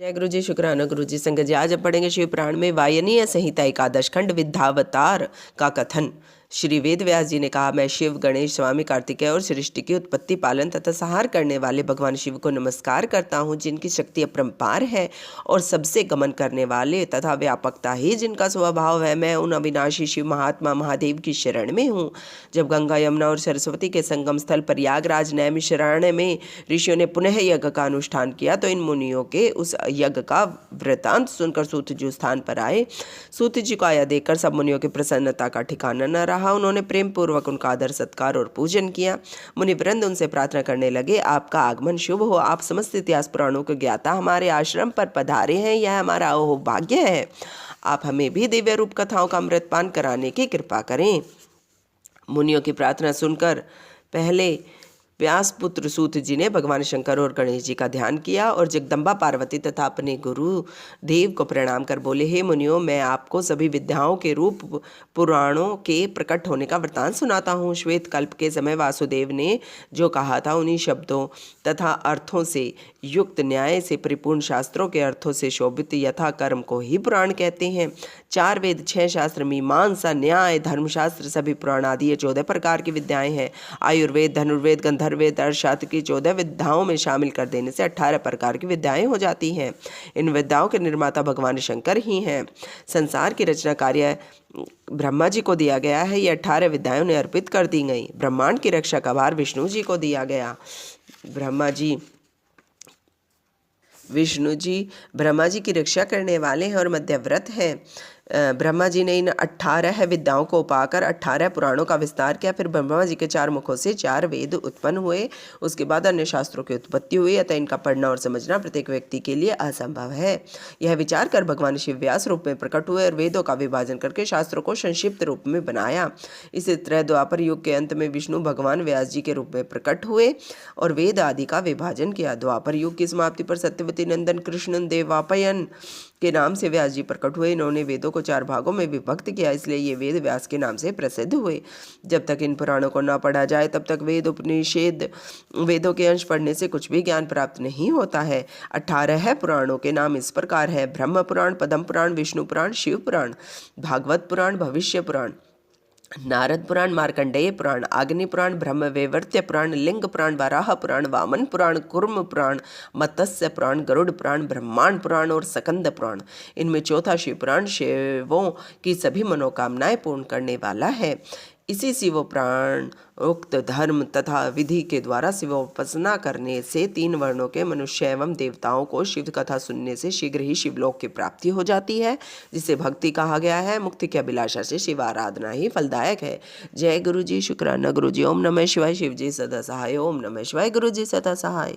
जय गुरु जी, शुक्राना गुरु जी। संगत जी, आज हम पढ़ेंगे शिव पुराण में वायनीय संहिता एकादश खंड विद्यावतार का कथन। श्री वेद व्यास जी ने कहा, मैं शिव, गणेश, स्वामी कार्तिकेय और सृष्टि की उत्पत्ति, पालन तथा संहार करने वाले भगवान शिव को नमस्कार करता हूँ, जिनकी शक्ति अपरंपार है और सबसे गमन करने वाले तथा व्यापकता ही जिनका स्वभाव है। मैं उन अविनाशी शिव महात्मा महादेव की शरण में हूँ। जब गंगा, यमुना और सरस्वती के संगम स्थल प्रयागराज नैमिषारण्य में ऋषियों ने पुनः यज्ञ का अनुष्ठान किया तो इन मुनियों के उस यज्ञ का वृतांत सुनकर सूत जी स्थान पर आए। सूत जी को आया देखकर सब मुनियों की प्रसन्नता का ठिकाना न रहा। उन्होंने प्रेम पूर्वक उनका आदर सत्कार और पूजन किया। मुनिवृंद उनसे प्रार्थना करने लगे, आपका आगमन शुभ हो। आप समस्त इतिहास पुराणों के ज्ञाता हमारे आश्रम पर पधारे हैं, यह हमारा अहोभाग्य है। आप हमें भी दिव्य रूप कथाओं का अमृतपान कराने की कृपा करें। मुनियों की प्रार्थना सुनकर पहले व्यास पुत्र सूत जी ने भगवान शंकर और गणेश जी का ध्यान किया और जगदम्बा पार्वती तथा अपने गुरु देव को प्रणाम कर बोले, हे मुनियों, मैं आपको सभी विद्याओं के रूप पुराणों के प्रकट होने का वृतांत सुनाता हूँ। श्वेत कल्प के समय वासुदेव ने जो कहा था, उन्हीं शब्दों तथा अर्थों से युक्त, न्याय से परिपूर्ण, शास्त्रों के अर्थों से शोभित यथा कर्म को ही पुराण कहते हैं। 4 वेद, 6 शास्त्र, मीमांसा, न्याय, धर्मशास्त्र, सभी पुराण आदि ये 14 प्रकार की विद्याएं हैं। आयुर्वेद, धनुर्वेद, गंधर्ववेद, अर्थशास्त्र की 14 विद्याओं में शामिल कर देने से 18 प्रकार की विद्याएं हो जाती हैं। इन विद्याओं के निर्माता भगवान शंकर ही हैं। संसार की रचना कार्य ब्रह्मा जी को दिया गया है। ये 18 विद्याएं उन्हें अर्पित कर दी गई। ब्रह्मांड की रक्षा का भार विष्णु जी को दिया गया। विष्णु जी ब्रह्मा जी की रक्षा करने वाले हैं और मध्यव्रत हैं। ब्रह्मा जी ने इन 18 विद्याओं को पाकर 18 पुराणों का विस्तार किया। फिर ब्रह्मा जी के 4 मुखों से 4 वेद उत्पन्न हुए। उसके बाद अन्य शास्त्रों की उत्पत्ति हुई। अतः इनका पढ़ना और समझना प्रत्येक व्यक्ति के लिए असंभव है। यह विचार कर भगवान शिव व्यास रूप में प्रकट हुए और वेदों का विभाजन करके शास्त्रों को संक्षिप्त रूप में बनाया। इसी तरह द्वापर युग के अंत में विष्णु भगवान व्यास जी के रूप में प्रकट हुए और वेद आदि का विभाजन किया। द्वापर युग की समाप्ति पर सत्यवती नंदन कृष्ण देवापयन के नाम से व्यास जी प्रकट हुए। इन्होंने वेदों को 4 भागों में विभक्त किया, इसलिए ये वेद व्यास के नाम से प्रसिद्ध हुए। जब तक इन पुराणों को न पढ़ा जाए तब तक वेद, उपनिषद, वेदों के अंश पढ़ने से कुछ भी ज्ञान प्राप्त नहीं होता है। 18 पुराणों के नाम इस प्रकार है: ब्रह्म पुराण, पद्म पुराण, विष्णु पुराण, शिव पुराण, भागवत पुराण, भविष्य पुराण, नारद पुराण, मार्कंडेय पुराण, अग्नि पुराण, ब्रह्मवैवर्त्य पुराण, लिंग पुराण, वराह पुराण, वामन पुराण, कुर्म पुराण, मत्स्य पुराण, गरुड़ पुराण, ब्रह्मांड पुराण और सकंद पुराण। इनमें चौथा शिव पुराण शिवों की सभी मनोकामनाएं पूर्ण करने वाला है। इसी शिव पुराण उक्त धर्म तथा विधि के द्वारा शिवोपासना करने से 3 वर्णों के मनुष्य एवं देवताओं को शिव कथा सुनने से शीघ्र ही शिवलोक की प्राप्ति हो जाती है, जिसे भक्ति कहा गया है। मुक्ति की अभिलाषा से शिव आराधना ही फलदायक है। जय गुरु जी, शुक्राना गुरु जी। ओम नमः शिवाय। शिव जी सदा सहाय। ओम नमः शिवाय। गुरु जी सदा सहाय।